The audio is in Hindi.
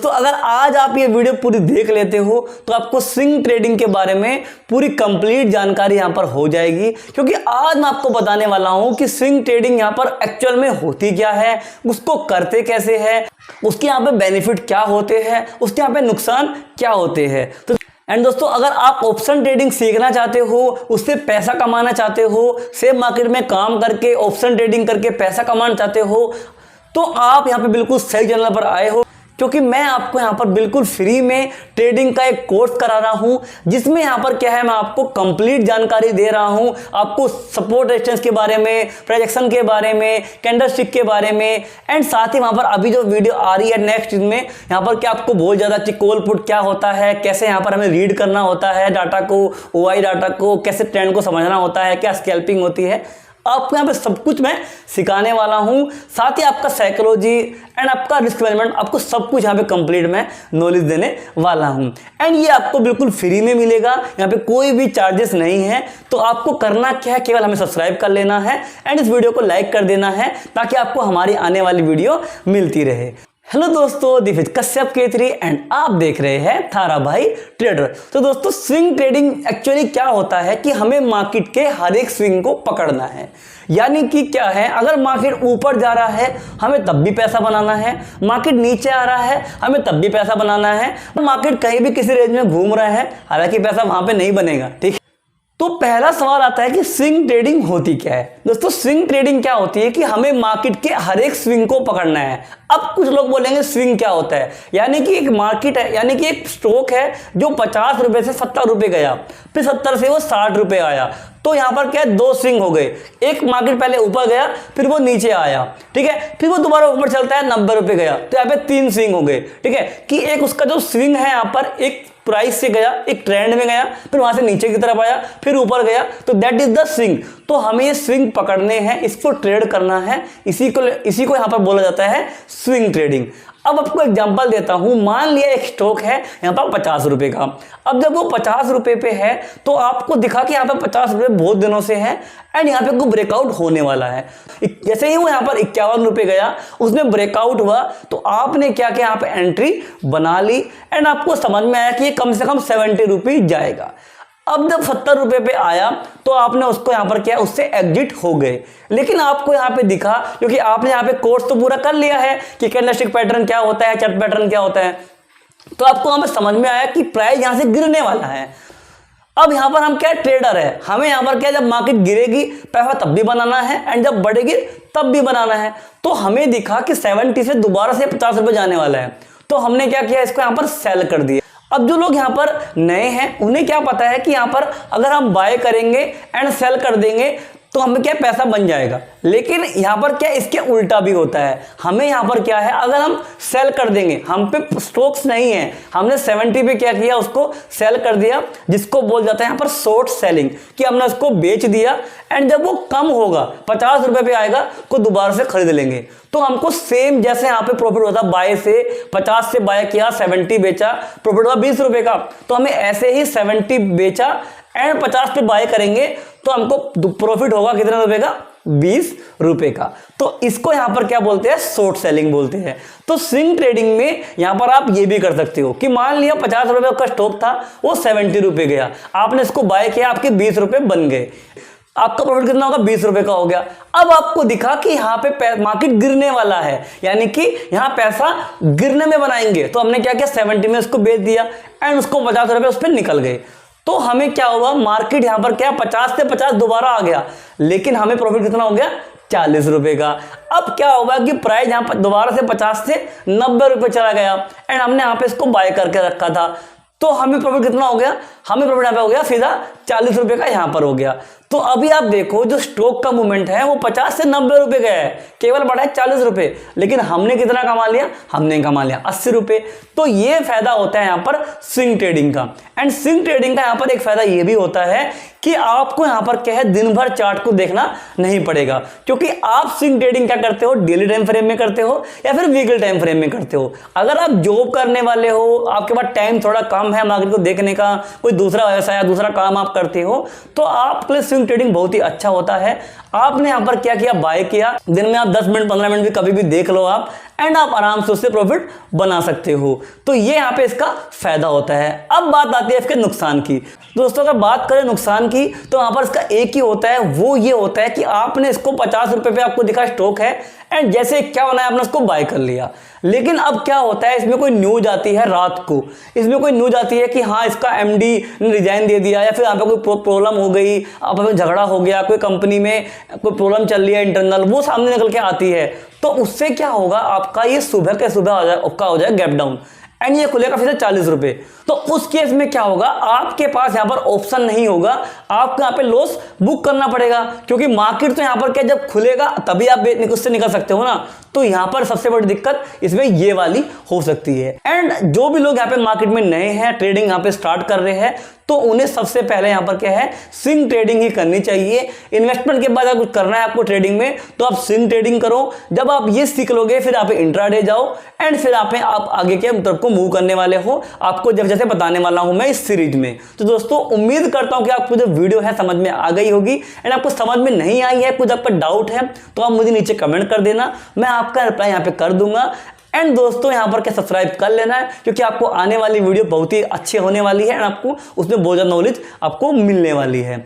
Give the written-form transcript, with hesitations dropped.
दोस्तों अगर आज आप ये वीडियो पूरी देख लेते हो तो आपको स्विंग ट्रेडिंग के बारे में पूरी कंप्लीट जानकारी यहाँ पर हो जाएगी, क्योंकि आज मैं आपको बताने वाला हूँ कि स्विंग ट्रेडिंग यहाँ पर एक्चुअल में होती क्या है, उसको करते कैसे है, उसके यहाँ पे बेनिफिट क्या होते हैं, उसके यहाँ पे नुकसान क्या होते हैं। तो एंड दोस्तों अगर आप ऑप्शन ट्रेडिंग सीखना चाहते हो, उससे पैसा कमाना चाहते हो, शेयर मार्केट में काम करके ऑप्शन ट्रेडिंग करके पैसा कमाना चाहते हो, तो आप यहाँ पे बिल्कुल सही चैनल पर आए हो, क्योंकि मैं आपको यहाँ पर बिल्कुल फ्री में ट्रेडिंग का एक कोर्स करा रहा हूँ, जिसमें यहाँ पर क्या है मैं आपको कंप्लीट जानकारी दे रहा हूँ। आपको सपोर्ट रेजिस्टेंस के बारे में, प्रोजेक्शन के बारे में, कैंडलस्टिक के बारे में, एंड साथ ही वहाँ पर अभी जो वीडियो आ रही है नेक्स्ट में यहाँ पर क्या आपको बहुत ज़्यादा कॉल पुट क्या होता है, कैसे यहाँ पर हमें रीड करना होता है डाटा को, ओआई डाटा को, कैसे ट्रेंड को समझना होता है, क्या स्कैल्पिंग होती है, आपको यहाँ पे सब कुछ मैं सिखाने वाला हूँ। साथ ही आपका साइकोलॉजी एंड आपका रिस्क मैनेजमेंट, आपको सब कुछ यहाँ पे कंप्लीट मैं नॉलेज देने वाला हूँ। एंड ये आपको बिल्कुल फ्री में मिलेगा, यहाँ पे कोई भी चार्जेस नहीं है। तो आपको करना क्या है, केवल हमें सब्सक्राइब कर लेना है एंड इस वीडियो को लाइक कर देना है, ताकि आपको हमारी आने वाली वीडियो मिलती रहे। हेलो दोस्तों, this is Kashyap K3 and आप देख रहे हैं थारा भाई ट्रेडर। तो दोस्तों स्विंग ट्रेडिंग एक्चुअली क्या होता है कि हमें मार्केट के हर एक स्विंग को पकड़ना है। यानी कि क्या है, अगर मार्केट ऊपर जा रहा है हमें तब भी पैसा बनाना है, मार्केट नीचे आ रहा है हमें तब भी पैसा बनाना है, मार्केट कहीं भी किसी रेंज में घूम रहा है हालांकि पैसा वहां पे नहीं बनेगा। ठीक, तो पहला सवाल आता है कि स्विंग ट्रेडिंग होती क्या है। दोस्तों स्विंग ट्रेडिंग क्या होती है कि हमें मार्केट के हर एक स्विंग को पकड़ना है। अब कुछ लोग बोलेंगे स्विंग क्या होता है, यानी कि एक मार्केट है, यानी कि एक स्टॉक है जो 50 रुपए से 70 रुपए गया, फिर 70 से वो 60 रुपए आया। तो यहाँ पर क्या है, दो स्विंग हो गए। एक मार्केट पहले ऊपर गया फिर वो नीचे आया, ठीक है, फिर वो दोबारा ऊपर चलता है 90 रुपए गया, तो यहाँ पे 3 स्विंग हो गए। ठीक है, कि एक उसका जो स्विंग है यहाँ पर एक प्राइस से गया, एक ट्रेंड में गया, फिर वहां से नीचे की तरफ आया, फिर ऊपर गया, तो दैट इज द स्विंग। तो हमें ये स्विंग पकड़ने हैं, इसको ट्रेड करना है, इसी को यहां पर बोला जाता है स्विंग ट्रेडिंग। अब आपको एग्जांपल देता हूं, मान लिया एक स्टॉक है यहां पर 50 रुपए का। अब जब वो 50 रुपए पे है तो आपको दिखा कि यहां पर 50 रुपए बहुत दिनों से है एंड यहां पे कोई ब्रेकआउट होने वाला है। जैसे ही वो यहां पर 51 रुपए गया, उसमें ब्रेकआउट हुआ, तो आपने क्या किया, यहां पे एंट्री बना ली एंड आपको समझ में आया कि ये कम से कम 70 रुपीज जाएगा। अब जब 70 रुपए पे आया तो आपने उसको यहां पर किया, उससे एग्जिट हो गए। लेकिन आपको यहां पे दिखा, क्योंकि आपने यहां पे कोर्स तो पूरा कर लिया है कि कैंडलस्टिक पैटर्न क्या होता है, चार्ट पैटर्न क्या होता है, तो आपको वहां पे समझ में आया कि प्राइस यहां से गिरने वाला है। अब यहां पर हम क्या ट्रेडर है, हमें यहां पर क्या, जब मार्केट गिरेगी पैसा तब भी बनाना है एंड जब बढ़ेगी तब भी बनाना है। तो हमें दिखा कि 70 से दोबारा से 50 रुपए जाने वाला है, तो हमने क्या किया, इसको यहां पर सेल कर दिया। अब जो लोग यहाँ पर नए हैं उन्हें क्या पता है कि यहाँ पर अगर हम बाय करेंगे एंड सेल कर देंगे तो हमें क्या पैसा बन जाएगा। लेकिन यहाँ पर क्या, इसके उल्टा भी होता है। हमें यहाँ पर क्या है, अगर हम सेल कर देंगे, हम पे स्टॉक्स नहीं है, हमने 70 पे क्या किया, उसको सेल कर दिया, जिसको बोल जाता है यहाँ पर शॉर्ट सेलिंग, कि हमने उसको बेच दिया एंड जब वो कम होगा 50 रुपए पे आएगा तो दोबारा से खरीद लेंगे। तो हमको सेम जैसे यहाँ पे प्रॉफिट होता, बाय से 50 से बाय किया, 70 बेचा, प्रॉफिट हुआ 20 रुपए का, तो हमें ऐसे ही 70 बेचा एंड 50 पे बाय करेंगे तो हमको प्रॉफिट होगा कितने रुपए का, 20 रुपए का। तो इसको यहां पर क्या बोलते हैं, शॉर्ट सेलिंग बोलते हैं। तो स्विंग ट्रेडिंग में यहां पर आप ये भी कर सकते हो कि मान लिया 50 रुपए का स्टॉक था, वो 70 रुपए गया, आपने इसको बाय किया, आपके 20 रुपए बन गए, आपका प्रॉफिट कितना होगा, 20 रुपए का हो गया। अब आपको दिखा कि यहाँ पे मार्केट गिरने वाला है, यानी कि यहाँ पैसा गिरने में बनाएंगे, तो हमने क्या किया, 70 में उसको बेच दिया एंड उसको 50 रुपए उस पर निकल गए। तो हमें क्या हुआ, मार्केट यहां पर क्या 50 से 50 दोबारा आ गया, लेकिन हमें प्रॉफिट कितना हो गया, 40 रुपए का। अब क्या होगा कि प्राइस यहां पर दोबारा से 50 से 90 रुपए चला गया एंड हमने यहां पे इसको बाय करके रखा था, तो हमें प्रॉफिट कितना हो गया, हमें प्रॉफिट यहां पे हो गया सीधा 40 रुपए का यहां पर हो गया। तो अभी आप देखो जो स्टॉक का मूवमेंट है वो 50 से 90 रुपए गया है, केवल बढ़ा है 40 रुपए, लेकिन हमने कितना कमा लिया, हमने कमा लिया 80 रुपए। तो ये फायदा होता है यहाँ पर स्विंग ट्रेडिंग का। एंड स्विंग ट्रेडिंग का यहाँ पर एक फायदा ये भी होता है कि आपको यहाँ पर क्या है, दिन भर चार्ट को देखना नहीं पड़ेगा, क्योंकि आप स्विंग ट्रेडिंग क्या करते हो, डेली टाइम फ्रेम में करते हो या फिर वीकली टाइम फ्रेम में करते हो। अगर आप जॉब करने वाले हो, आपके पास टाइम थोड़ा कम है मार्केट को देखने का, कोई दूसरा व्यवसाय या दूसरा काम आप करते हो, तो आपके लिए स्विंग ट्रेडिंग बहुत ही अच्छा होता है। आपने यहाँ पर क्या किया, बाय किया, दिन में आप 10 मिनट 15 मिनट भी कभी भी देख लो आप, एंड आप आराम से उससे प्रॉफिट बना सकते हो। तो ये यहाँ पे इसका फायदा होता है। अब बात आती है इसके नुकसान की। दोस्तों अगर बात करें नुकसान की, तो यहाँ पर इसका एक ही होता है, वो ये होता है कि आपने इसको 50 रुपए पे आपको दिखा स्टॉक है, एंड जैसे क्या होना है आपने उसको बाय कर लिया। लेकिन अब क्या होता है, इसमें कोई न्यूज आती है रात को, इसमें कोई न्यूज आती है कि हाँ इसका एमडी ने रिजाइन दे दिया, या फिर यहाँ पे कोई प्रॉब्लम हो गई, आप में झगड़ा हो गया, कोई कंपनी में कोई प्रॉब्लम चल रही है इंटरनल, वो सामने निकल के आती है। तो उससे क्या होगा, आपका ये सुबह के सुबह हो जाए गैप डाउन, एंड ये खुलेगा फिर से 40 रुपए। तो उस केस में क्या होगा, आपके पास यहां पर ऑप्शन नहीं होगा, आपको यहां पे लॉस बुक करना पड़ेगा, क्योंकि मार्केट तो यहां पर क्या जब खुलेगा तभी आप उससे निकल सकते हो ना। तो यहां पर सबसे बड़ी दिक्कत इसमें ये वाली हो सकती है। एंड जो भी लोग यहां पे मार्केट में नए हैं, ट्रेडिंग यहां पे स्टार्ट कर रहे हैं, तो उन्हें सबसे पहले यहां पर क्या है, स्विंग ट्रेडिंग ही करनी चाहिए। इन्वेस्टमेंट के बाद अगर कुछ करना है आपको ट्रेडिंग में, तो आप स्विंग ट्रेडिंग करो। जब आप ये सीख लोगे, फिर आप इंट्राडे जाओ, एंड फिर आप आगे के तरफ को मूव करने वाले हो, आपको जब जैसे बताने वाला हूं मैं इस सीरीज में। तो दोस्तों उम्मीद करता हूं कि आपको जो वीडियो है समझ में आ गई होगी, एंड आपको समझ में नहीं आई है, कुछ आपका डाउट है, तो आप मुझे नीचे कमेंट कर देना, मैं आपका रिप्लाई यहां पे कर दूंगा। एंड दोस्तों यहां पर क्या सब्सक्राइब कर लेना है, क्योंकि आपको आने वाली वीडियो बहुत ही अच्छी होने वाली है, एंड आपको उसमें बहुत ज़्यादा नॉलेज आपको मिलने वाली है।